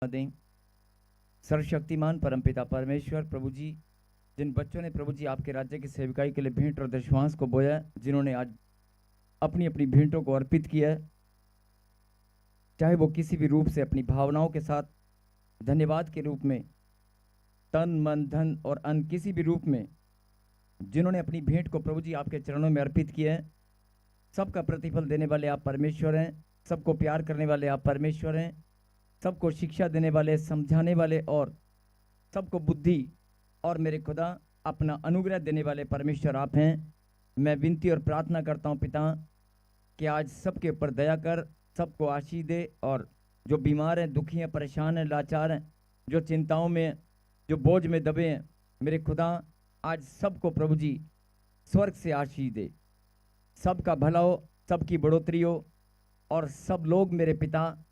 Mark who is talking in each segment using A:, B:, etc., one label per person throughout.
A: दें। सर्वशक्तिमान परमपिता परमेश्वर प्रभु जी, जिन बच्चों ने प्रभु जी आपके राज्य की सेवकाई के लिए भेंट और दशवांश को बोया, जिन्होंने आज अपनी अपनी भेंटों को अर्पित किया, चाहे वो किसी भी रूप से अपनी भावनाओं के साथ धन्यवाद के रूप में, तन मन धन और अन्न किसी भी रूप में जिन्होंने अपनी भेंट को प्रभु जी आपके चरणों में अर्पित किया है, सबका प्रतिफल देने वाले आप परमेश्वर हैं। सबको प्यार करने वाले आप परमेश्वर हैं। सबको शिक्षा देने वाले, समझाने वाले और सबको बुद्धि और मेरे खुदा अपना अनुग्रह देने वाले परमेश्वर आप हैं। मैं विनती और प्रार्थना करता हूँ पिता कि आज सबके ऊपर दया कर, सबको आशीष दे, और जो बीमार हैं, दुखी हैं, परेशान हैं, लाचार हैं, जो चिंताओं में, जो बोझ में दबे हैं, मेरे खुदा आज सबको प्रभु जी स्वर्ग से आशीष दे। सबका भला हो, सबकी बढ़ोतरी हो, और सब लोग मेरे पिता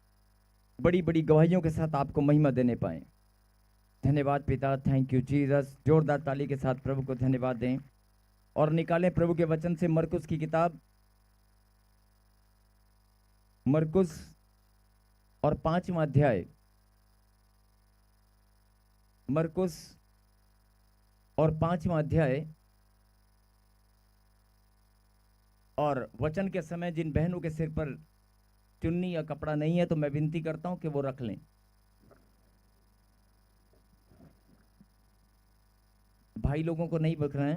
A: बड़ी बड़ी गवाहियों के साथ आपको महिमा देने पाए। धन्यवाद पिता, थैंक यू जीसस। जोरदार ताली के साथ प्रभु को धन्यवाद दें और निकालें प्रभु के वचन से मरकुस की किताब, मरकुस और 5वां अध्याय, मरकुस और 5वां अध्याय। और वचन के समय जिन बहनों के सिर पर चुन्नी या कपड़ा नहीं है, तो मैं विनती करता हूं कि वो रख लें। भाई लोगों को नहीं रखना है,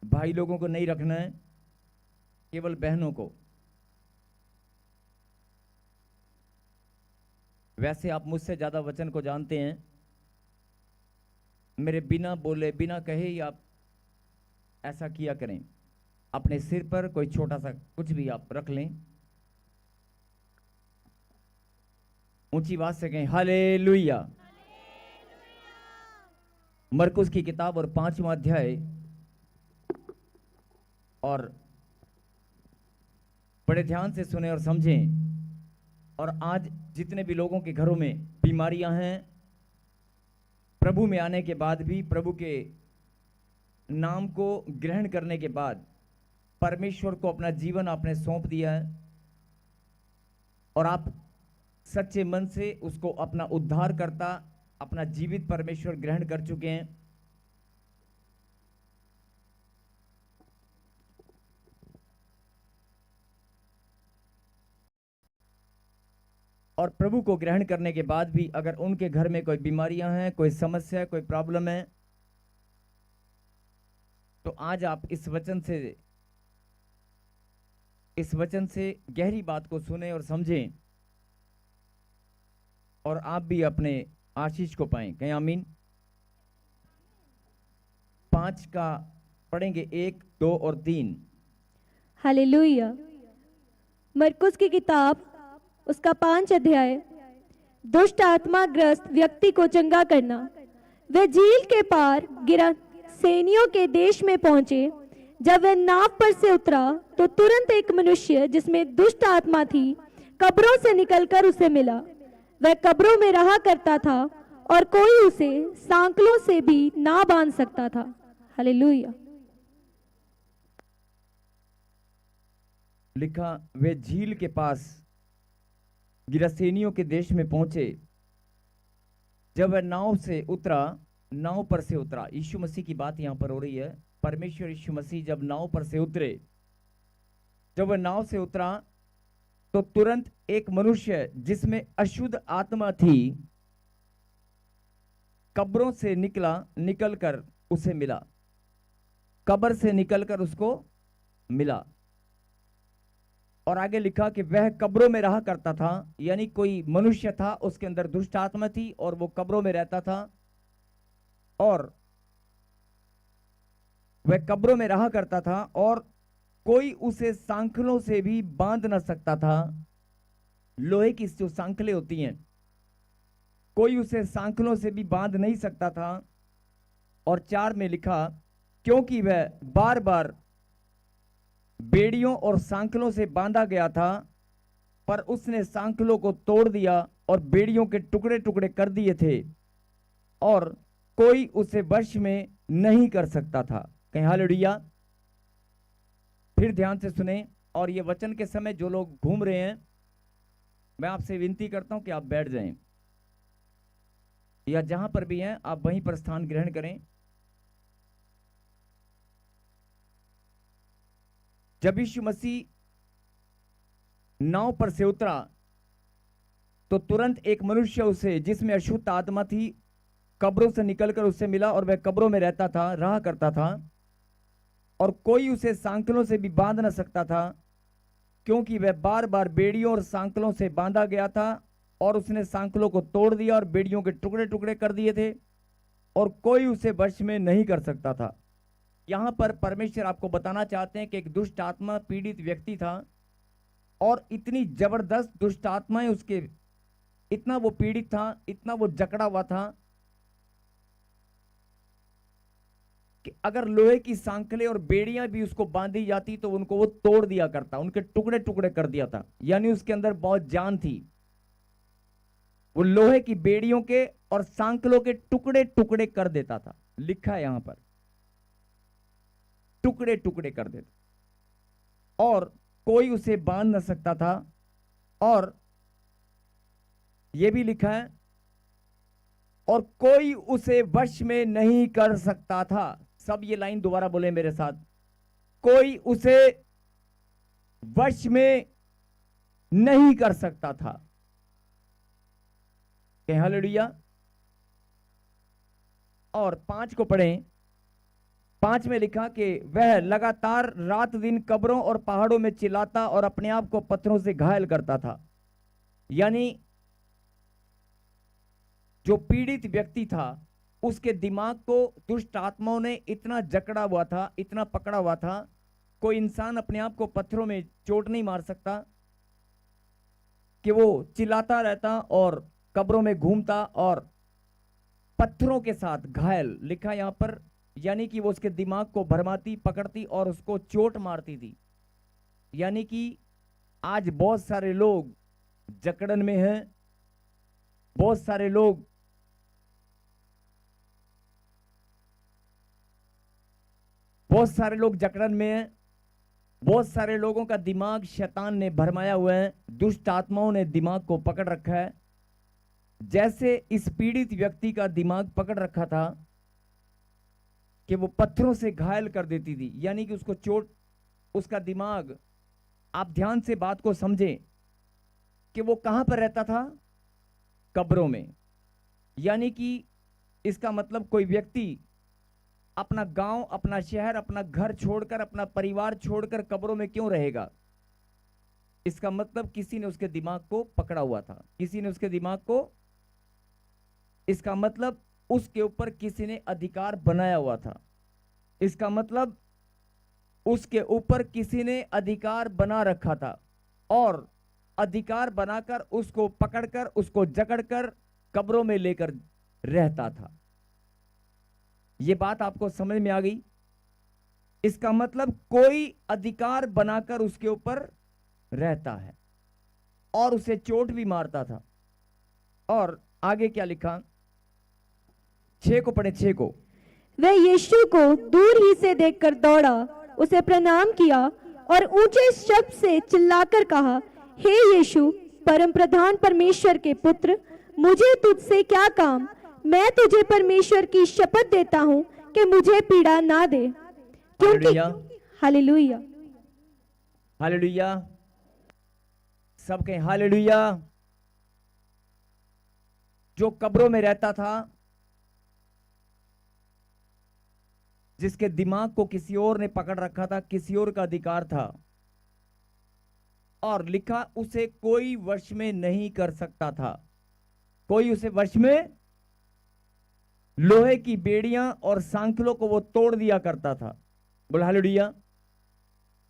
A: भाई लोगों को नहीं रखना है, केवल बहनों को। वैसे आप मुझसे ज्यादा वचन को जानते हैं, मेरे बिना बोले बिना कहे ही आप ऐसा किया करें। अपने सिर पर कोई छोटा सा कुछ भी आप रख लें, ऊंची आवाज से कहें हालेलुया। मरकुस की किताब और 5वां अध्याय, और बड़े ध्यान से सुने और समझें। और आज जितने भी लोगों के घरों में बीमारियां हैं, प्रभु में आने के बाद भी, प्रभु के नाम को ग्रहण करने के बाद परमेश्वर को अपना जीवन आपने सौंप दिया है और आप सच्चे मन से उसको अपना उद्धार करता, अपना जीवित परमेश्वर ग्रहण कर चुके हैं, और प्रभु को ग्रहण करने के बाद भी अगर उनके घर में कोई बीमारियां हैं, कोई समस्या है, कोई प्रॉब्लम है, तो आज आप इस वचन से गहरी बात को सुने और समझें, और आप भी अपने आशीष को पाएं। कहें आमीन। 5 का पढ़ेंगे, 1, 2 और 3।
B: हालेलुया। मरकुस की किताब उसका 5 अध्याय। दुष्ट आत्मा ग्रस्त व्यक्ति को चंगा करना। वह झील के पार गिरासेनियों के देश में पहुंचे। जब वह नाव पर से उतरा तो तुरंत एक मनुष्य जिसमें दुष्ट आत्मा थी कब्रों से निकलकर उसे मिला। वह कब्रों में रहा करता था और कोई उसे सांकलों से भी ना बांध सकता था। हालेलुया।
A: लिखा, वे झील के पास गिरासेनियों के देश में पहुंचे। जब वह नाव पर से उतरा, यीशु मसीह की बात यहां पर हो रही है। परमेश्वर यीशु मसीह जब नाव पर से उतरे, जब वह नाव से उतरा तो तुरंत एक मनुष्य जिसमें अशुद्ध आत्मा थी कब्रों से निकलकर उसे मिला। कब्र से निकलकर उसको मिला। और आगे लिखा कि वह कब्रों में रहा करता था, यानी कोई मनुष्य था, उसके अंदर दुष्ट आत्मा थी और वो कब्रों में रहता था, और वह कब्रों में रहा करता था और कोई उसे सांखलों से भी बांध न सकता था। लोहे की जो सांखलें होती हैं, कोई उसे सांखलों से भी बांध नहीं सकता था। और 4 में लिखा, क्योंकि वह बार बार बेड़ियों और सांखलों से बांधा गया था, पर उसने सांखलों को तोड़ दिया और बेड़ियों के टुकड़े टुकड़े कर दिए थे, और कोई उसे वश में नहीं कर सकता था। कहीं हालेलुया। फिर ध्यान से सुने, और ये वचन के समय जो लोग घूम रहे हैं, मैं आपसे विनती करता हूं कि आप बैठ जाएं या जहां पर भी हैं आप वहीं पर स्थान ग्रहण करें। जब यीशु मसीह नाव पर से उतरा तो तुरंत एक मनुष्य उसे, जिसमें अशुद्ध आत्मा थी, कब्रों से निकलकर उससे मिला और वह कब्रों में रहता था, रहा करता था, और कोई उसे सांकलों से भी बांध न सकता था, क्योंकि वह बार बार बेड़ियों और सांकलों से बांधा गया था। और उसने सांकलों को तोड़ दिया और बेड़ियों के टुकड़े टुकड़े कर दिए थे, और कोई उसे वश में नहीं कर सकता था। यहां पर परमेश्वर आपको बताना चाहते हैं कि एक दुष्ट आत्मा पीड़ित व्यक्ति था, और इतनी जबरदस्त दुष्ट आत्माएं उसके, इतना वो पीड़ित था, इतना वो जकड़ा हुआ था कि अगर लोहे की सांकलें और बेड़ियां भी उसको बांधी जाती तो उनको वो तोड़ दिया करता, उनके टुकड़े टुकड़े कर दिया था। यानी उसके अंदर बहुत जान थी। वो लोहे की बेड़ियों के और सांकलों के टुकड़े टुकड़े कर देता था। लिखा है यहां पर, टुकड़े टुकड़े कर देता, और कोई उसे बांध न सकता था। और यह भी लिखा है, और कोई उसे वश में नहीं कर सकता था। सब ये लाइन दोबारा बोले मेरे साथ, कोई उसे वश में नहीं कर सकता था। हालेलुया। और 5 को पढ़ें। 5 में लिखा कि वह लगातार रात दिन कब्रों और पहाड़ों में चिल्लाता और अपने आप को पत्थरों से घायल करता था। यानी जो पीड़ित व्यक्ति था, उसके दिमाग को दुष्ट आत्माओं ने इतना जकड़ा हुआ था, इतना पकड़ा हुआ था। कोई इंसान अपने आप को पत्थरों में चोट नहीं मार सकता, कि वो चिल्लाता रहता और कब्रों में घूमता और पत्थरों के साथ घायल। लिखा यहां पर, यानी कि वो उसके दिमाग को भरमाती, पकड़ती और उसको चोट मारती थी। यानी कि आज बहुत सारे लोग जकड़न में हैं, बहुत सारे लोग जकड़न में हैं। बहुत सारे लोगों का दिमाग शैतान ने भरमाया हुआ है, दुष्ट आत्माओं ने दिमाग को पकड़ रखा है। जैसे इस पीड़ित व्यक्ति का दिमाग पकड़ रखा था कि वो पत्थरों से घायल कर देती थी, यानी कि उसको चोट, उसका दिमाग, आप ध्यान से बात को समझें कि वो कहां पर रहता था, कब्रों में। यानी कि इसका मतलब कोई व्यक्ति अपना गांव, अपना शहर, अपना घर छोड़कर, अपना परिवार छोड़कर कब्रों में क्यों रहेगा? इसका मतलब किसी ने उसके दिमाग को पकड़ा हुआ था, किसी ने उसके दिमाग को, इसका मतलब उसके ऊपर किसी ने अधिकार बनाया हुआ था। इसका मतलब उसके ऊपर किसी ने अधिकार बना रखा था, और अधिकार बनाकर उसको पकड़कर, उसको जकड़कर कब्रों में लेकर रहता था। ये बात आपको समझ में आ गई? इसका मतलब कोई अधिकार बनाकर उसके ऊपर रहता है और उसे चोट भी मारता था। और आगे क्या लिखा, 6 को पढ़े, 6 को।
B: वह यीशु को दूर ही से देखकर दौड़ा, उसे प्रणाम किया और ऊंचे शब्द से चिल्लाकर कहा, हे यीशु, परम प्रधान परमेश्वर के पुत्र, मुझे तुझसे क्या काम? मैं तुझे परमेश्वर की शपथ देता हूं कि मुझे पीड़ा ना दे, क्योंकि हालेलुया,
A: हालेलुया, सब कहें हालेलुया। जो कब्रों में रहता था, जिसके दिमाग को किसी और ने पकड़ रखा था, किसी और का अधिकार था, और लिखा उसे कोई वश में नहीं कर सकता था। कोई उसे वश में, लोहे की बेड़ियां और सांकलों को वो तोड़ दिया करता था। बोल हालेलुया।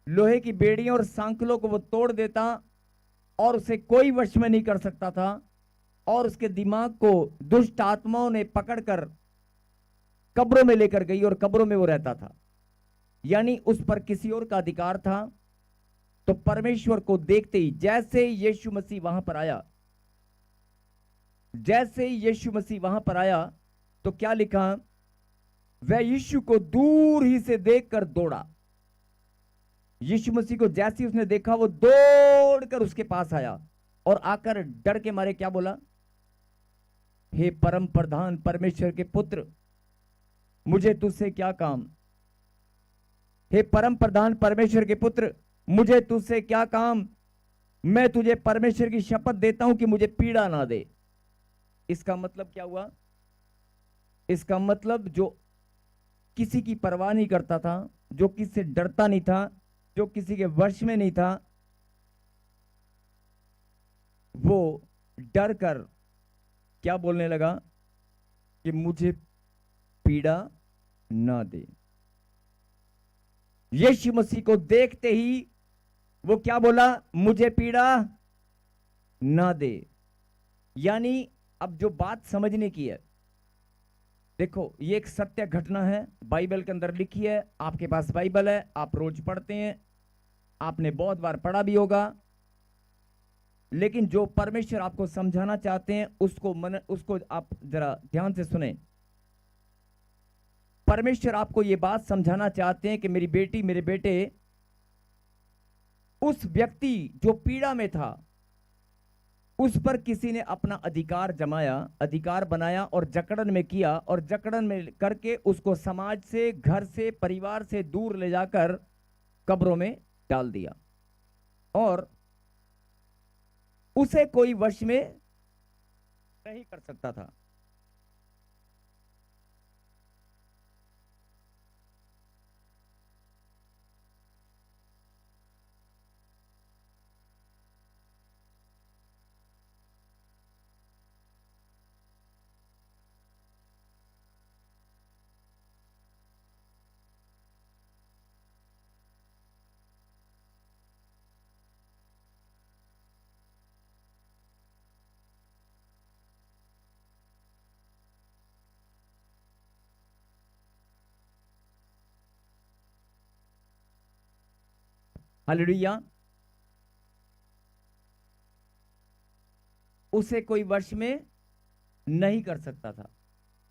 A: लोहे की बेड़ियां और सांकलों को वो तोड़ देता और उसे कोई वश में नहीं कर सकता था, और उसके दिमाग को दुष्ट आत्माओं ने पकड़कर कब्रों में लेकर गई और कब्रों में वो रहता था। यानी उस पर किसी और का अधिकार था। तो परमेश्वर को देखते ही, जैसे यीशु मसीह वहां पर आया, जैसे यीशु मसीह वहां पर आया, तो क्या लिखा, वह यीशु को दूर ही से देखकर दौड़ा। यीशु मसीह को जैसे उसने देखा, वो दौड़कर उसके पास आया और आकर डर के मारे क्या बोला, हे परम प्रधान परमेश्वर के पुत्र, मुझे तुझसे क्या काम। हे परम प्रधान परमेश्वर के पुत्र, मुझे तुझसे क्या काम, मैं तुझे परमेश्वर की शपथ देता हूं कि मुझे पीड़ा ना दे। इसका मतलब क्या हुआ, इसका मतलब जो किसी की परवाह नहीं करता था, जो किसी से डरता नहीं था, जो किसी के वश में नहीं था, वो डर कर क्या बोलने लगा कि मुझे पीड़ा ना दे। यीशु मसीह को देखते ही वो क्या बोला, मुझे पीड़ा ना दे। यानी अब जो बात समझने की है, देखो ये एक सत्य घटना है, बाइबल के अंदर लिखी है, आपके पास बाइबल है, आप रोज पढ़ते हैं, आपने बहुत बार पढ़ा भी होगा। लेकिन जो परमेश्वर आपको समझाना चाहते हैं उसको आप जरा ध्यान से सुने। परमेश्वर आपको ये बात समझाना चाहते हैं कि मेरी बेटी, मेरे बेटे, उस व्यक्ति जो पीड़ा में था उस पर किसी ने अपना अधिकार जमाया, अधिकार बनाया और जकड़न में किया, और जकड़न में करके उसको समाज से, घर से, परिवार से दूर ले जाकर कब्रों में डाल दिया, और उसे कोई वश में नहीं कर सकता था। हालेलुया। उसे कोई वश में नहीं कर सकता था।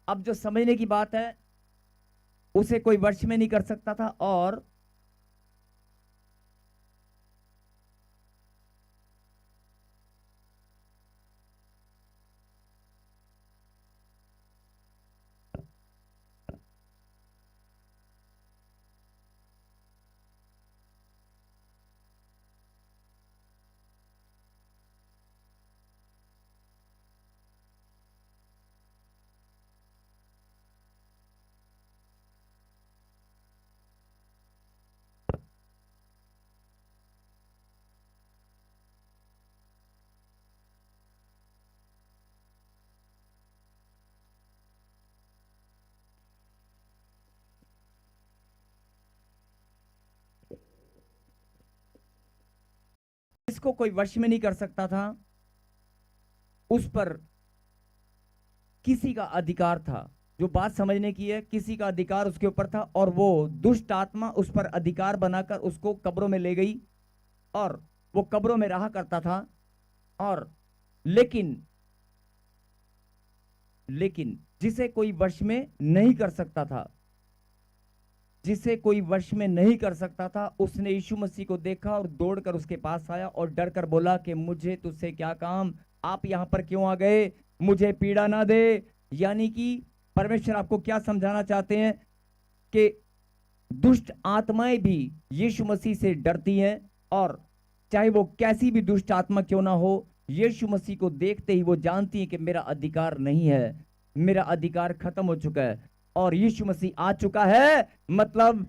A: अब जो समझने की बात है, उसे कोई वश में नहीं कर सकता था, और इसको कोई वश में नहीं कर सकता था, उस पर किसी का अधिकार था। जो बात समझने की है, किसी का अधिकार उसके ऊपर था, और वो दुष्ट आत्मा उस पर अधिकार बनाकर उसको कब्रों में ले गई, और वो कब्रों में रहा करता था। और लेकिन जिसे कोई वश में नहीं कर सकता था, जिसे कोई वश में नहीं कर सकता था, उसने यीशु मसीह को देखा और दौड़कर उसके पास आया और डर कर बोला कि मुझे तुझसे क्या काम, आप यहां पर क्यों आ गए, मुझे पीड़ा ना दे। यानी कि परमेश्वर आपको क्या समझाना चाहते हैं कि दुष्ट आत्माएं भी यीशु मसीह से डरती हैं, और चाहे वो कैसी भी दुष्ट आत्मा क्यों ना हो, यीशु मसीह को देखते ही वो जानती है कि मेरा अधिकार नहीं है, मेरा अधिकार खत्म हो चुका है, और यीशु मसीह आ चुका है। मतलब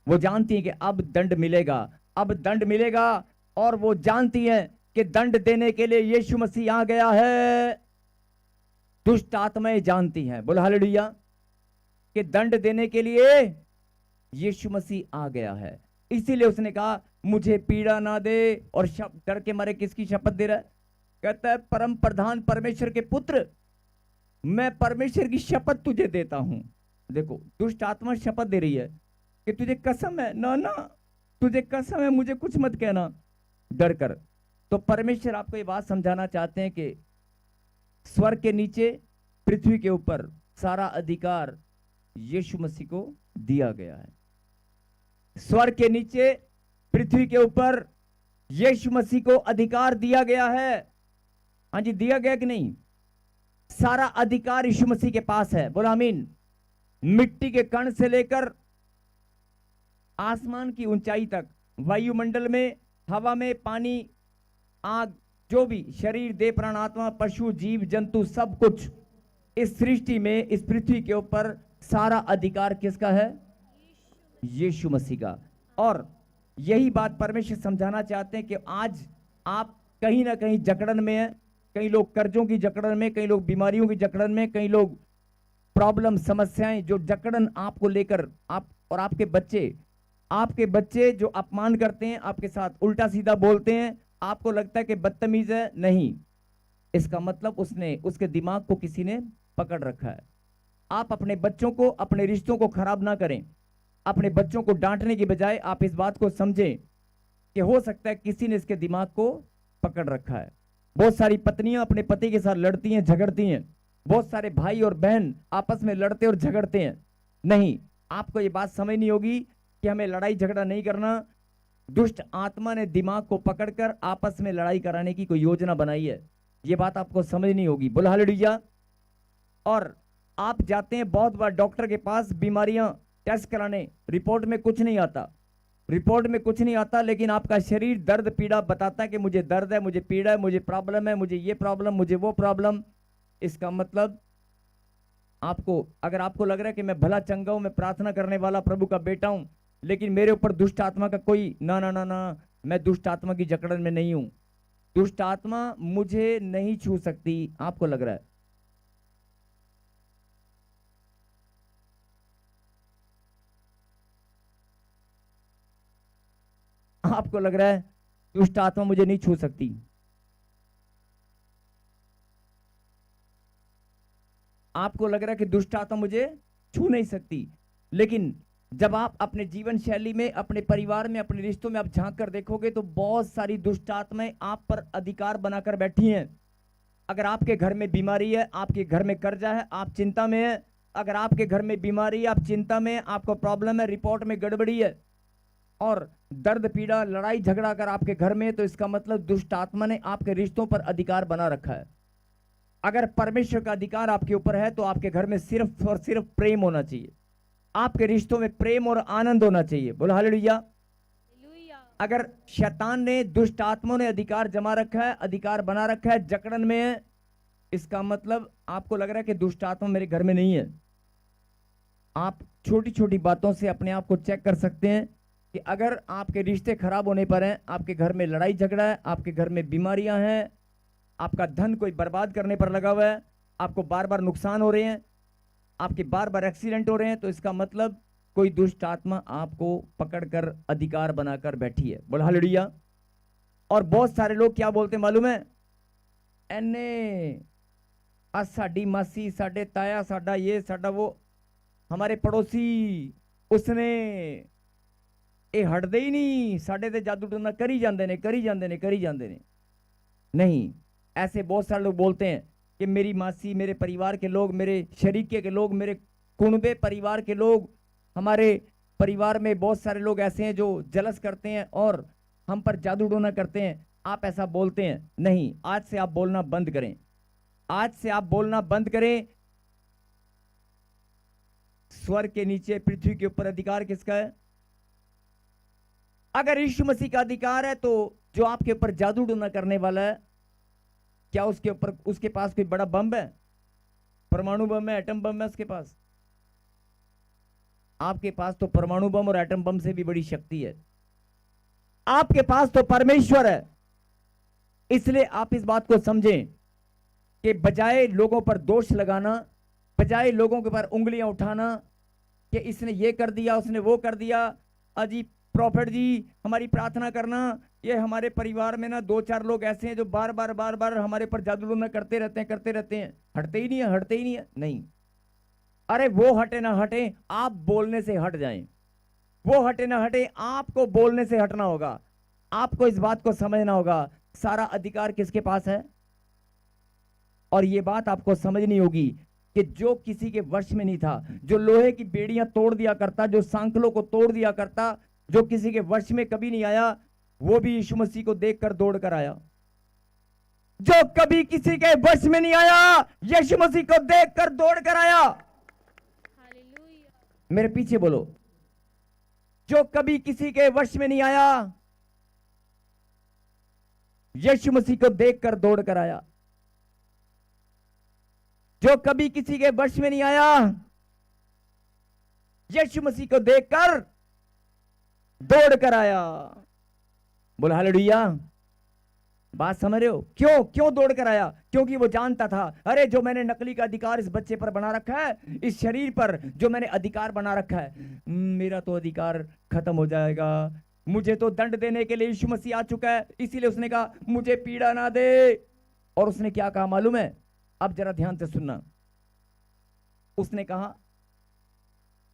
A: वो जानती है कि अब दंड मिलेगा, अब दंड मिलेगा, और वो जानती है कि दंड देने के लिए यीशु मसीह आ गया है। दुष्ट आत्माएं जानती हैं, बोलो हालेलुया, कि दंड देने के लिए यीशु मसीह आ गया है। इसीलिए उसने कहा मुझे पीड़ा ना दे, और डर के मारे किसकी शपथ दे रहा है, कहता है परम प्रधान परमेश्वर के पुत्र, मैं परमेश्वर की शपथ तुझे देता हूं। देखो दुष्ट आत्मा शपथ दे रही है कि तुझे कसम है, ना ना तुझे कसम है, मुझे कुछ मत कहना, डर कर। तो परमेश्वर आपको ये बात समझाना चाहते हैं कि स्वर्ग के नीचे, पृथ्वी के ऊपर सारा अधिकार यीशु मसीह को दिया गया है। स्वर्ग के नीचे, पृथ्वी के ऊपर यीशु मसीह को अधिकार दिया गया है। हाँ जी, दिया गया कि नहीं? सारा अधिकार यीशु मसीह के पास है। बोला आमीन। मिट्टी के कण से लेकर आसमान की ऊंचाई तक, वायुमंडल में, हवा में, पानी, आग, जो भी शरीर, देह, प्राण, आत्मा, पशु, जीव जंतु, सब कुछ इस सृष्टि में, इस पृथ्वी के ऊपर सारा अधिकार किसका है? यीशु मसीह का। और यही बात परमेश्वर समझाना चाहते हैं कि आज आप कहीं ना कहीं जकड़न में है। कई लोग कर्जों की जकड़न में, कई लोग बीमारियों की जकड़न में, कई लोग प्रॉब्लम, समस्याएं, जो जकड़न आपको लेकर, आप और आपके बच्चे जो अपमान करते हैं, आपके साथ उल्टा सीधा बोलते हैं, आपको लगता है कि बदतमीज है। नहीं, इसका मतलब उसके दिमाग को किसी ने पकड़ रखा है। आप अपने बच्चों को, अपने रिश्तों को खराब ना करें। अपने बच्चों को डांटने की बजाय आप इस बात को समझें कि हो सकता है किसी ने इसके दिमाग को पकड़ रखा है। बहुत सारी पत्नियां अपने पति के साथ लड़ती हैं, झगड़ती हैं। बहुत सारे भाई और बहन आपस में लड़ते और झगड़ते हैं। नहीं, आपको ये बात समझनी होगी कि हमें लड़ाई झगड़ा नहीं करना। दुष्ट आत्मा ने दिमाग को पकड़कर आपस में लड़ाई कराने की कोई योजना बनाई है। ये बात आपको समझनी होगी। बोला हालेलुया। और आप जाते हैं बहुत बार डॉक्टर के पास बीमारियां टेस्ट कराने, रिपोर्ट में कुछ नहीं आता, लेकिन आपका शरीर दर्द पीड़ा बताता है कि मुझे दर्द है, मुझे पीड़ा है, मुझे प्रॉब्लम है, मुझे ये प्रॉब्लम, मुझे वो प्रॉब्लम। इसका मतलब अगर आपको लग रहा है कि मैं भला चंगा हूं, मैं प्रार्थना करने वाला प्रभु का बेटा हूं, लेकिन मेरे ऊपर दुष्ट आत्मा का कोई ना ना ना ना, मैं दुष्ट आत्मा की जकड़न में नहीं हूं, दुष्ट आत्मा मुझे नहीं छू सकती, आपको लग रहा है, दुष्ट आत्मा मुझे नहीं छू सकती। आपको लग रहा है कि दुष्ट आत्मा मुझे छू नहीं सकती, लेकिन जब आप अपने जीवन शैली में, अपने परिवार में, अपने रिश्तों में आप झांक कर देखोगे तो बहुत सारी दुष्ट आत्माएं आप पर अधिकार बनाकर बैठी हैं। अगर आपके घर में बीमारी है, आपके घर में कर्जा है, आप चिंता में है, अगर आपके घर में बीमारी है, आप चिंता में, आपको प्रॉब्लम है, रिपोर्ट में गड़बड़ी है और दर्द पीड़ा, लड़ाई झगड़ा अगर आपके घर में है, तो इसका मतलब दुष्ट आत्मा ने आपके रिश्तों पर अधिकार बना रखा है। अगर परमेश्वर का अधिकार आपके ऊपर है तो आपके घर में सिर्फ और सिर्फ प्रेम होना चाहिए, आपके रिश्तों में प्रेम और आनंद होना चाहिए। बोलो हालेलुया। अगर शैतान ने, दुष्ट आत्माओं ने अधिकार जमा रखा है, अधिकार बना रखा है, जकड़न में है, इसका मतलब आपको लग रहा है कि दुष्ट आत्मा मेरे घर में नहीं है। आप छोटी छोटी बातों से अपने आप को चेक कर सकते हैं कि अगर आपके रिश्ते खराब होने पर हैं, आपके घर में लड़ाई झगड़ा है, आपके घर में बीमारियां हैं, आपका धन कोई बर्बाद करने पर लगा हुआ है, आपको बार बार नुकसान हो रहे हैं, आपके बार बार एक्सीडेंट हो रहे हैं, तो इसका मतलब कोई दुष्ट आत्मा आपको पकड़कर अधिकार बनाकर बैठी है। बोल हालेलुया। और बहुत सारे लोग क्या बोलते हैं मालूम है? एने साडी मासी, साडे ताया, साडा ये, साडा वो, हमारे पड़ोसी, उसने ये हटदे ही नहीं, साडे ते जादू टोना करी जाते ने। नहीं, ऐसे बहुत सारे लोग बोलते हैं कि मेरी मासी, मेरे परिवार के लोग, मेरे शरीके के लोग, मेरे कुणबे परिवार के लोग, हमारे परिवार में बहुत सारे लोग ऐसे हैं जो जलस करते हैं और हम पर जादू टोना करते हैं। आप ऐसा बोलते हैं? नहीं, आज से आप बोलना बंद करें, आज से आप बोलना बंद करें। स्वर्ग के नीचे, पृथ्वी के ऊपर अधिकार किसका है? अगर यीशु मसीह का अधिकार है तो जो आपके ऊपर जादू टोना करने वाला है, क्या उसके पास कोई बड़ा बम है? परमाणु बम है, एटम बम है उसके पास? आपके पास तो परमाणु बम और एटम बम से भी बड़ी शक्ति है। आपके पास तो परमेश्वर है। इसलिए आप इस बात को समझें कि बजाय लोगों पर दोष लगाना, बजाय लोगों के ऊपर उंगलियां उठाना कि इसने ये कर दिया, उसने वो कर दिया, अजी प्रॉफिट जी हमारी प्रार्थना करना, ये हमारे परिवार में ना 2-4 लोग ऐसे हैं जो बार बार हमारे पर जादू टोना करते रहते हैं, हटते ही नहीं है। नहीं, अरे वो हटे ना हटे, आप बोलने से हट जाएं। वो हटे ना हटे, आपको बोलने से हटना होगा। आपको इस बात को समझना होगा, सारा अधिकार किसके पास है। और ये बात आपको समझनी होगी कि जो किसी के वश में नहीं था, जो लोहे की बेड़ियां तोड़ दिया करता, जो सांकलों को तोड़ दिया करता, जो किसी के वश में कभी नहीं आया, वो भी यीशु मसीह को देखकर दौड़ कर आया। जो कभी किसी के वश में नहीं आया, यीशु मसीह को देखकर दौड़ कर आया। मेरे पीछे बोलो, जो कभी किसी के वश में नहीं आया, यीशु मसीह को देखकर दौड़ कर आया। जो कभी किसी के वश में नहीं आया, यीशु मसीह को देखकर दौड़ कर आया। बोला हालेलुया। बात समझ रहे हो? क्यों दौड़ कर आया? क्योंकि वो जानता था, अरे जो मैंने नकली का अधिकार इस बच्चे पर बना रखा है, इस शरीर पर जो मैंने अधिकार बना रखा है, मेरा तो अधिकार खत्म हो जाएगा। मुझे तो दंड देने के लिए यीशु मसीह आ चुका है। इसीलिए उसने कहा मुझे पीड़ा ना दे। और उसने क्या कहा मालूम है? अब जरा ध्यान से सुनना। उसने कहा,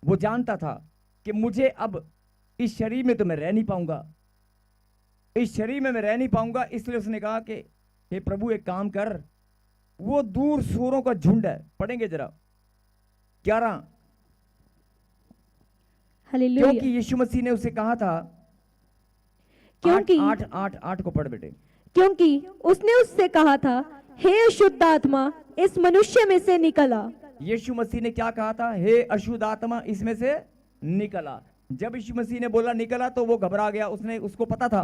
A: वो जानता था कि मुझे अब इस शरीर में तो मैं रह नहीं पाऊंगा, इस शरीर में मैं रह नहीं पाऊंगा। इसलिए उसने कहा कि हे प्रभु एक काम कर, वो दूर सूरों का झुंड है, पढ़ेंगे जरा 11।
B: हालेलुया।
A: क्योंकि यीशु मसीह ने उसे कहा था,
B: क्योंकि
A: 8 को पढ़ बेटे।
B: क्योंकि उसने उससे कहा था, हे अशुद्ध आत्मा इस मनुष्य में से निकला।
A: यीशु मसीह ने क्या कहा था? हे अशुद्ध आत्मा इसमें से निकला। जब यीशु मसीह ने बोला निकला तो वो घबरा गया। उसको पता था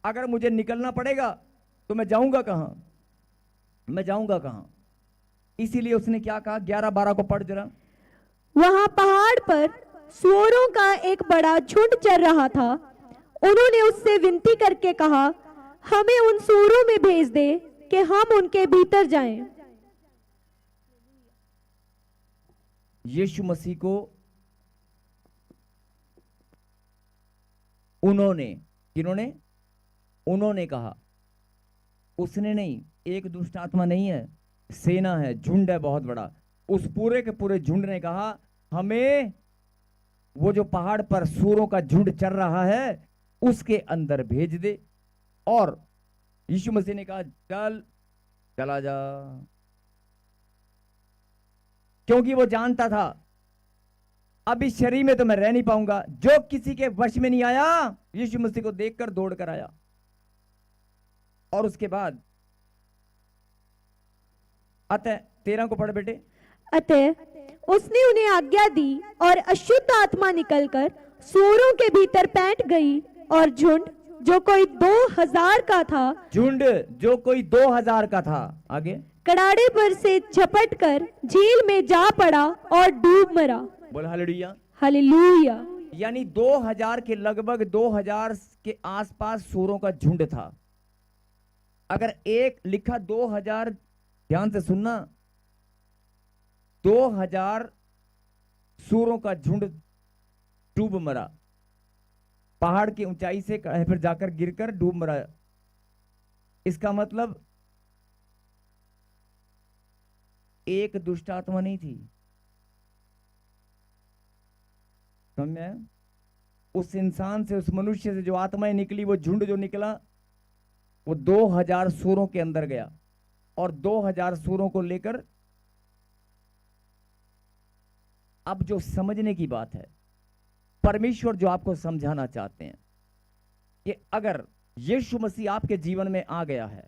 A: अगर मुझे निकलना पड़ेगा तो मैं जाऊंगा कहां, मैं जाऊंगा कहां। इसीलिए उसने क्या कहा? 11-12 को पढ़ जरा।
B: वहां पहाड़ पर सूअरों का एक बड़ा झुंड चर रहा था। उन्होंने उससे विनती करके कहा, हमें उन सूअरों में भेज दे कि हम उनके भीतर जाएं।
A: यीशु मसीह को किन्होंने उन्होंने कहा, उसने नहीं। एक दुष्ट आत्मा नहीं है, सेना है, झुंड है बहुत बड़ा। उस पूरे के पूरे झुंड ने कहा, हमें वो जो पहाड़ पर सूरों का झुंड चल रहा है उसके अंदर भेज दे। और यीशु मसीह ने कहा, चला जा। क्योंकि वो जानता था अब इस शरीर में तो मैं रह नहीं पाऊंगा। जो किसी के वश में नहीं आया, यीशु मसीह को देखकर दौड़ कर आया। और उसके बाद अतः 13 को पढ़ बेटे।
B: अतः उसने उन्हें आज्ञा दी और अशुद्ध आत्मा निकलकर सूअरों के भीतर बैठ गई। और झुंड जो कोई 2000 का था,
A: झुंड जो कोई 2000 का था, आगे
B: कड़ाड़े पर से झपट कर झील में जा पड़ा और डूब मरा।
A: बोल हालेलुया।
B: हालेलुया।
A: यानी 2000 के लगभग 2000 के आसपास सूरों का झुंड था। अगर एक लिखा 2000, ध्यान से सुनना, 2000 सूरों का झुंड डूब मरा। पहाड़ की ऊंचाई से कहीं पर जाकर गिरकर डूब मरा। इसका मतलब एक दुष्ट आत्मा नहीं थी, समझ में आया? उस इंसान से, उस मनुष्य से जो आत्माएं निकली, वो झुंड जो निकला, वो 2000 सूरों के अंदर गया। और 2000 सूरों को लेकर, अब जो समझने की बात है, परमेश्वर जो आपको समझाना चाहते हैं कि अगर यीशु मसीह आपके जीवन में आ गया है,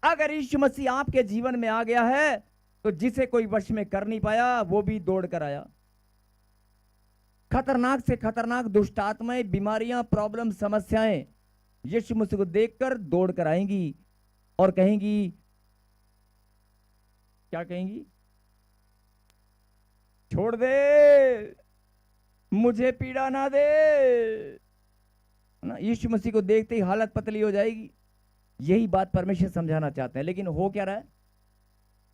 A: अगर यीशु मसीह आपके जीवन में आ गया है, तो जिसे कोई वश में कर नहीं पाया वो भी दौड़ कर आया। खतरनाक से खतरनाक दुष्ट आत्माएं, बीमारियां, प्रॉब्लम, समस्याएं यीशु मसीह को देखकर दौड़ कर आएंगी और कहेंगी, क्या कहेंगी? छोड़ दे, मुझे पीड़ा ना दे ना। यीशु मसीह को देखते ही हालत पतली हो जाएगी। यही बात परमेश्वर समझाना चाहते हैं। लेकिन हो क्या रहा है?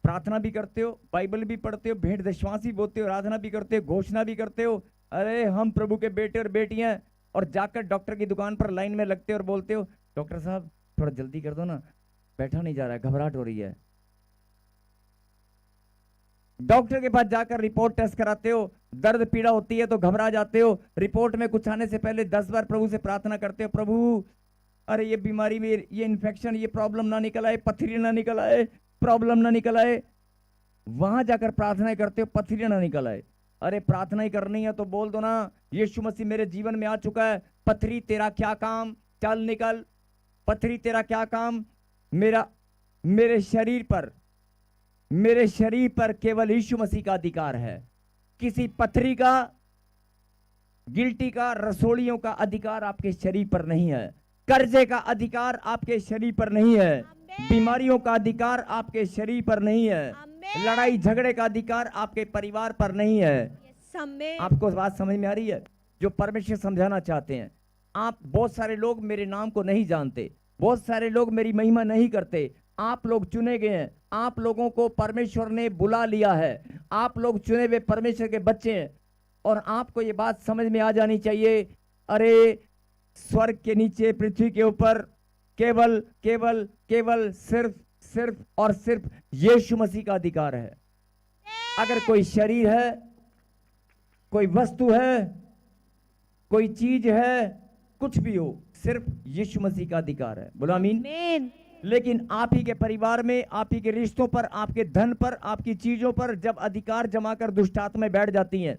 A: प्रार्थना भी करते हो, बाइबल भी पढ़ते हो, भेंट दशवांश भी बोलते हो, आराधना भी करते हो, घोषणा भी करते हो, अरे हम प्रभु के बेटे और बेटियां, और जाकर डॉक्टर की दुकान पर लाइन में लगते हो और बोलते हो, डॉक्टर साहब थोड़ा जल्दी कर दो ना, बैठा नहीं जा रहा है, घबराहट हो रही है। डॉक्टर के पास जाकर रिपोर्ट टेस्ट कराते हो, दर्द पीड़ा होती है तो घबरा जाते हो। रिपोर्ट में कुछ आने से पहले 10 बार प्रभु से प्रार्थना करते हो, प्रभु अरे ये बीमारी में, ये इन्फेक्शन, ये प्रॉब्लम ना निकल आए, पथरी ना निकल आए, प्रॉब्लम ना निकल आए। वहां जाकर प्रार्थना करते हो, पथरी ना निकल आए। अरे प्रार्थना ही करनी है तो बोल दो ना, यीशु मसीह मेरे जीवन में आ चुका है, पथरी तेरा क्या काम, चल निकल। पथरी तेरा क्या काम? मेरे शरीर पर केवल यीशु मसीह का अधिकार है। किसी पथरी का, गिल्टी का, रसोलियों का अधिकार आपके शरीर पर नहीं है। कर्जे का अधिकार आपके शरीर पर नहीं है। बीमारियों का अधिकार आपके शरीर पर नहीं है। लड़ाई झगड़े का अधिकार आपके परिवार पर नहीं है। आपको बात समझ में आ रही है? जो परमेश्वर समझाना चाहते हैं। आप, बहुत सारे लोग मेरे नाम को नहीं जानते, बहुत सारे लोग मेरी महिमा नहीं करते। आप लोग चुने गए हैं, आप लोगों को परमेश्वर ने बुला लिया है, आप लोग चुने हुए परमेश्वर के बच्चे हैं। और आपको ये बात समझ में आ जानी चाहिए, अरे स्वर्ग के नीचे, पृथ्वी के ऊपर केवल केवल केवल सिर्फ और सिर्फ यीशु मसीह का अधिकार है। अगर कोई शरीर है, कोई वस्तु है, कोई चीज है, कुछ भी हो, सिर्फ यीशु मसीह का अधिकार है। बोलो आमीन। लेकिन आप ही के परिवार में, आप ही के रिश्तों पर, आपके धन पर, आपकी चीजों पर जब अधिकार जमा कर दुष्ट आत्माएं बैठ जाती हैं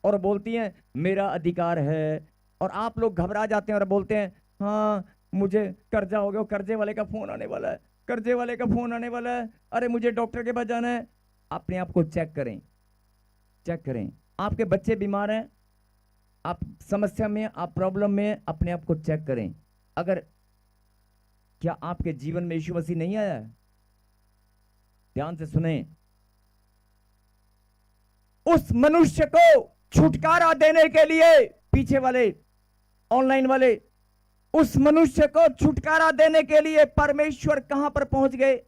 A: और बोलती हैं मेरा अधिकार है, और आप लोग घबरा जाते हैं और बोलते हैं हाँ मुझे कर्जा हो गया, कर्जे वाले का फोन आने वाला है, कर्जे वाले का फोन आने वाला है, अरे मुझे डॉक्टर के पास जाना है। अपने आप को चेक करें, चेक करें। आपके बच्चे बीमार हैं, आप समस्या में, आप प्रॉब्लम में, अपने आप को चेक करें। अगर क्या आपके जीवन में यीशु मसीह नहीं आया है? ध्यान से सुने। उस मनुष्य को छुटकारा देने के लिए, पीछे वाले, ऑनलाइन वाले, उस मनुष्य को छुटकारा देने के लिए परमेश्वर कहां पर पहुंच गए?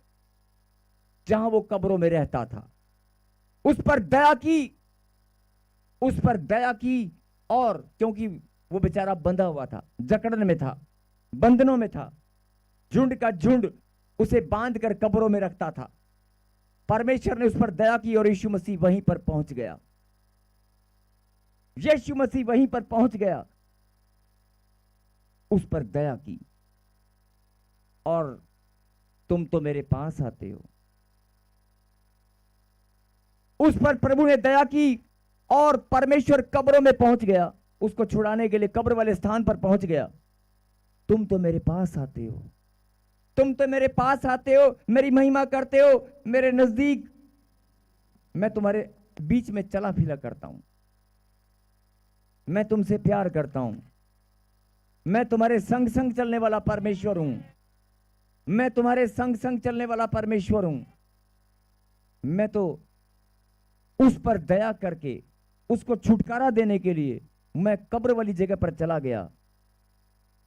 A: जहां वो कब्रों में रहता था। उस पर दया की, उस पर दया की। और क्योंकि वो बेचारा बंधा हुआ था, जकड़न में था, बंधनों में था, झुंड का झुंड उसे बांधकर कब्रों में रखता था। परमेश्वर ने उस पर दया की और यीशु मसीह वहीं पर पहुंच गया। यीशु मसीह वहीं पर पहुंच गया, उस पर दया की। और तुम तो मेरे पास आते हो। उस पर प्रभु ने दया की और परमेश्वर कब्रों में पहुंच गया, उसको छुड़ाने के लिए कब्र वाले स्थान पर पहुंच गया। तुम तो मेरे पास आते हो, तुम तो मेरे पास आते हो, मेरी महिमा करते हो, मेरे नजदीक, मैं तुम्हारे बीच में चला फिरा करता हूं, मैं तुमसे प्यार करता हूं, मैं तुम्हारे संग संग चलने वाला परमेश्वर हूं, मैं तुम्हारे संग संग चलने वाला परमेश्वर हूं। मैं तो उस पर दया करके उसको छुटकारा देने के लिए मैं कब्र वाली जगह पर चला गया।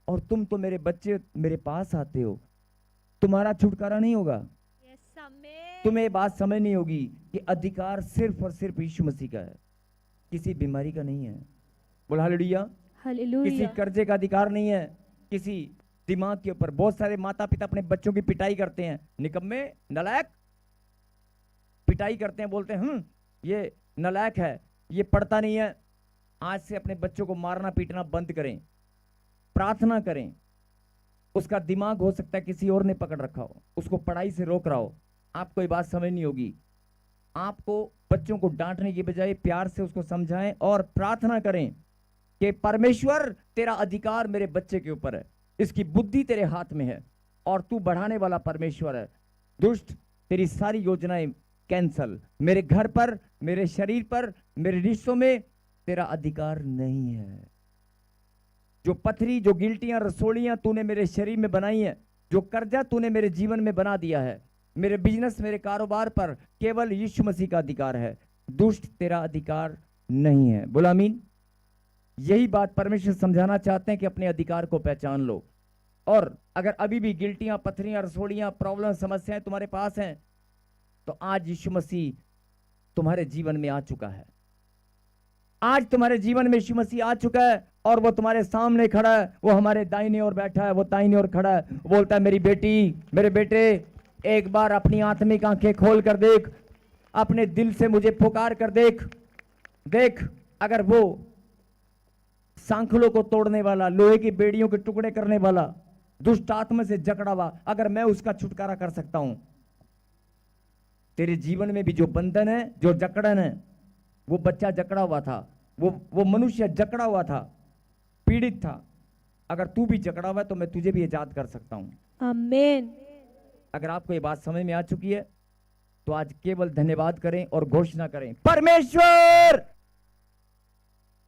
A: और तुम तो मेरे बच्चे मेरे पास आते हो, तुम्हारा छुटकारा नहीं होगा। तुम्हें बात समझ नहीं होगी कि अधिकार सिर्फ और सिर्फ यीशु मसीह का है, किसी बीमारी का नहीं है। बोल हालेलुया। किसी कर्जे का अधिकार नहीं है, किसी दिमाग के ऊपर। बहुत सारे माता पिता अपने बच्चों की पिटाई करते हैं, निकम्मे, नालायक, पिटाई करते हैं, बोलते हैं ये नालायक है, ये पढ़ता नहीं है। आज से अपने बच्चों को मारना पीटना बंद करें, प्रार्थना करें। उसका दिमाग हो सकता है किसी और ने पकड़ रखा हो, उसको पढ़ाई से रोक रहा हो। आपको ये बात समझ नहीं होगी। आपको बच्चों को डांटने की बजाय प्यार से उसको समझाएं और प्रार्थना करें कि परमेश्वर तेरा अधिकार मेरे बच्चे के ऊपर है, इसकी बुद्धि तेरे हाथ में है और तू बढ़ाने वाला परमेश्वर है। दुष्ट तेरी सारी योजनाएं कैंसल। मेरे घर पर, मेरे शरीर पर, मेरे रिश्तों में तेरा अधिकार नहीं है। जो पथरी, जो गिल्टियां, रसोलियां तूने मेरे शरीर में बनाई है, जो कर्जा तूने मेरे जीवन में बना दिया है, मेरे बिजनेस, मेरे कारोबार पर केवल यीशु मसीह का अधिकार है। दुष्ट तेरा अधिकार नहीं है। बोला आमीन। यही बात परमेश्वर समझाना चाहते हैं कि अपने अधिकार को पहचान लो। और अगर अभी भी गिल्टियां, पथरियां, रसोलियां, प्रॉब्लम, समस्याएं तुम्हारे पास हैं, तो आज यीशु मसीह तुम्हारे जीवन में आ चुका है। आज तुम्हारे जीवन में यीशु मसीह आ चुका है और वो तुम्हारे सामने खड़ा है। वो हमारे दाहिने ओर बैठा है, वो दाहिने ओर खड़ा है। वो बोलता है मेरी बेटी, मेरे बेटे, एक बार अपनी आत्मिक आंखें खोल कर देख, अपने दिल से मुझे पुकार कर देख। देख, अगर वो सांखलों को तोड़ने वाला, लोहे की बेड़ियों के टुकड़े करने वाला, दुष्ट आत्मा से जकड़ा हुआ, अगर मैं उसका छुटकारा कर सकता हूं, तेरे जीवन में भी जो बंधन है, जो जकड़न है, वो बच्चा जकड़ा हुआ था, वो मनुष्य जकड़ा हुआ था, पीड़ित था, अगर तू भी जकड़ा हुआ है तो मैं तुझे भी आजाद कर सकता हूं।
B: आमीन।
A: अगर आपको ये बात समझ में आ चुकी है तो आज केवल धन्यवाद करें और घोषणा करें, परमेश्वर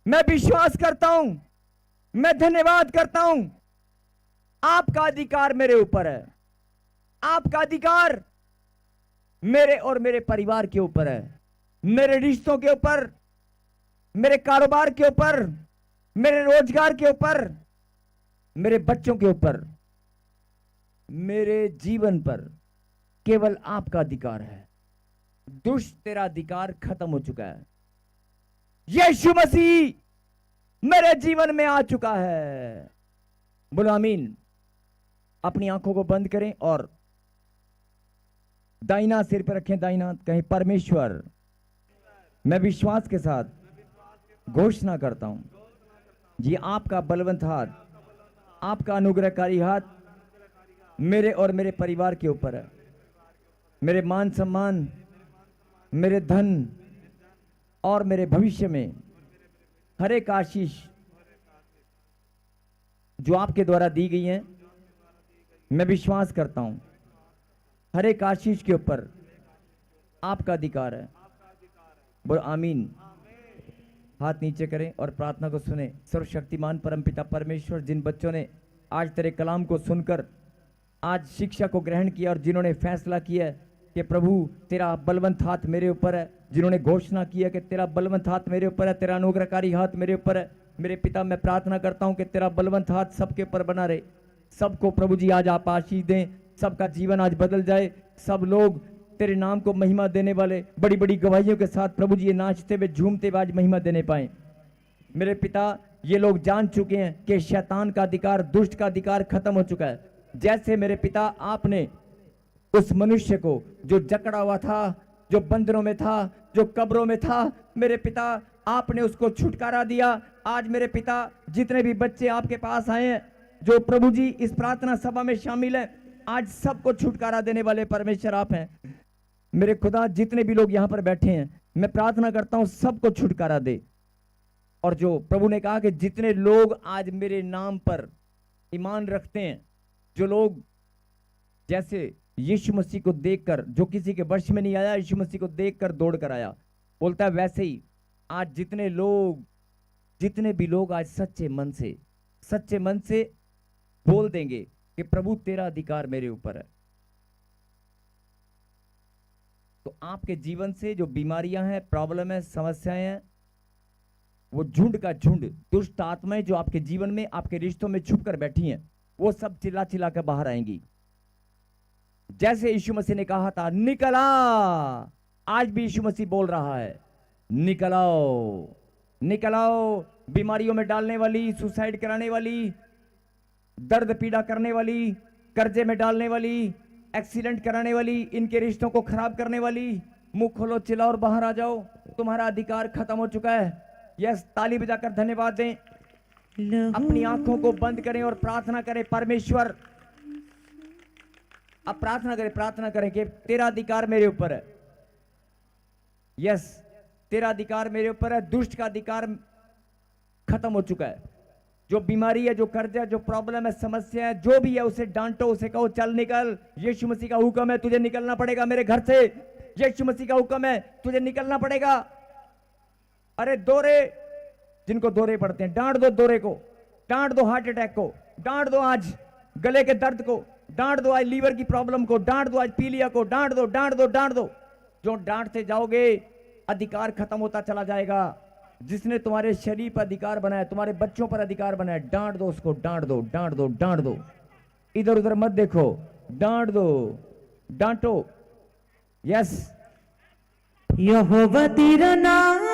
A: मैं विश्वास करता हूं, मैं धन्यवाद करता हूं, आपका अधिकार मेरे ऊपर है, आपका अधिकार मेरे और मेरे परिवार के ऊपर है, मेरे रिश्तों के ऊपर, मेरे कारोबार के ऊपर, मेरे रोजगार के ऊपर, मेरे बच्चों के ऊपर, मेरे जीवन पर केवल आपका अधिकार है। दुष्ट तेरा अधिकार खत्म हो चुका है। यीशु मसीह मेरे जीवन में आ चुका है। बोलो आमीन। अपनी आंखों को बंद करें और दाहिना सिर पर रखें, दाहिना कहें, परमेश्वर मैं विश्वास के साथ घोषणा करता हूं, ये आपका बलवंत हाथ, आपका अनुग्रहकारी हाथ मेरे और मेरे परिवार के ऊपर है। मेरे मान सम्मान, मेरे धन और मेरे भविष्य में हर एक आशीष जो आपके द्वारा दी गई है, मैं विश्वास करता हूं हर एक आशीष के ऊपर आपका अधिकार है। बोलो आमीन। हाथ नीचे करें और प्रार्थना को सुने। सर्वशक्तिमान परमपिता परमेश्वर, जिन बच्चों ने आज तेरे कलाम को सुनकर आज शिक्षा को ग्रहण किया और जिन्होंने फैसला किया कि प्रभु तेरा बलवंत हाथ मेरे ऊपर है, जिन्होंने घोषणा किया कि तेरा बलवंत हाथ मेरे ऊपर है, तेरा अनुग्रहकारी हाथ मेरे ऊपर है, मेरे पिता मैं प्रार्थना करता हूं कि तेरा बलवंत हाथ सबके ऊपर बना रहे। सबको प्रभु जी आज आप आशीष दें, सबका जीवन आज बदल जाए, सब लोग तेरे नाम को महिमा देने वाले बड़ी बड़ी गवाहियों के साथ प्रभु जी ये नाचते हुए झूमते हुए आज महिमा देने पाए। मेरे पिता ये लोग जान चुके हैं कि शैतान का अधिकार, दुष्ट का अधिकार खत्म हो चुका है। जैसे मेरे पिता आपने उस मनुष्य को जो जकड़ा हुआ था, जो बंदरों में था, जो कब्रों में था, मेरे पिता आपने उसको छुटकारा दिया। आज मेरे पिता जितने भी बच्चे आपके पास आए हैं, जो प्रभु जी इस प्रार्थना सभा में शामिल है, आज सबको छुटकारा देने वाले परमेश्वर आप हैं। मेरे खुदा जितने भी लोग यहाँ पर बैठे हैं, मैं प्रार्थना करता हूँ सबको छुटकारा दे। और जो प्रभु ने कहा कि जितने लोग आज मेरे नाम पर ईमान रखते हैं, जो लोग जैसे यीशु मसीह को देखकर, जो किसी के वश में नहीं आया, यीशु मसीह को देखकर दौड़ कर आया, बोलता है वैसे ही आज जितने भी लोग आज सच्चे मन से बोल देंगे कि प्रभु तेरा अधिकार मेरे ऊपर है, तो आपके जीवन से जो बीमारियां हैं, प्रॉब्लम है, समस्याएं हैं, वो झुंड का झुंड दुष्ट आत्माएं जो आपके जीवन में, आपके रिश्तों में छुप कर बैठी हैं, वो सब चिल्ला चिल्ला कर बाहर आएंगी। जैसे यीशु मसीह ने कहा था निकल आ, आज भी यीशु मसीह बोल रहा है निकल आओ, निकल आओ। बीमारियों में डालने वाली, सुसाइड कराने वाली, दर्द पीड़ा करने वाली, कर्जे में डालने वाली, एक्सीडेंट कराने वाली, इनके रिश्तों को खराब करने वाली, मुंह खोलो, चिल्लाओ और बाहर आ जाओ, तुम्हारा अधिकार खत्म हो चुका है। यस, ताली बजाकर धन्यवाद दें। अपनी आंखों को बंद करें और प्रार्थना करें, परमेश्वर अब प्रार्थना करें कि तेरा अधिकार मेरे ऊपर है। यस, तेरा अधिकार मेरे ऊपर है। दुष्ट का अधिकार खत्म हो चुका है। जो बीमारी है, जो कर्ज है, जो प्रॉब्लम है, समस्या है, जो भी है, उसे डांटो, उसे कहो चल निकल। यीशु मसीह का हुक्म है, तुझे निकलना पड़ेगा मेरे घर से। यीशु मसीह का हुक्म है, तुझे निकलना पड़ेगा। अरे दौरे, जिनको दौरे पड़ते हैं, डांट दो दौरे को, डांट दो हार्ट अटैक को, डांट दो आज गले के दर्द को, डांट दो आज लीवर की प्रॉब्लम को, डांट दो आज पीलिया को, डांट दो, डांट दो, डांट दो। जो डांटते जाओगे अधिकार खत्म होता चला जाएगा। जिसने तुम्हारे शरीर पर अधिकार बनाया, तुम्हारे बच्चों पर अधिकार बनाया, डांट दो उसको, डांट दो, डांट दो, डांट दो। इधर उधर मत देखो, डांट दो, डांटो। यस,
C: यहोवा तेरा नाम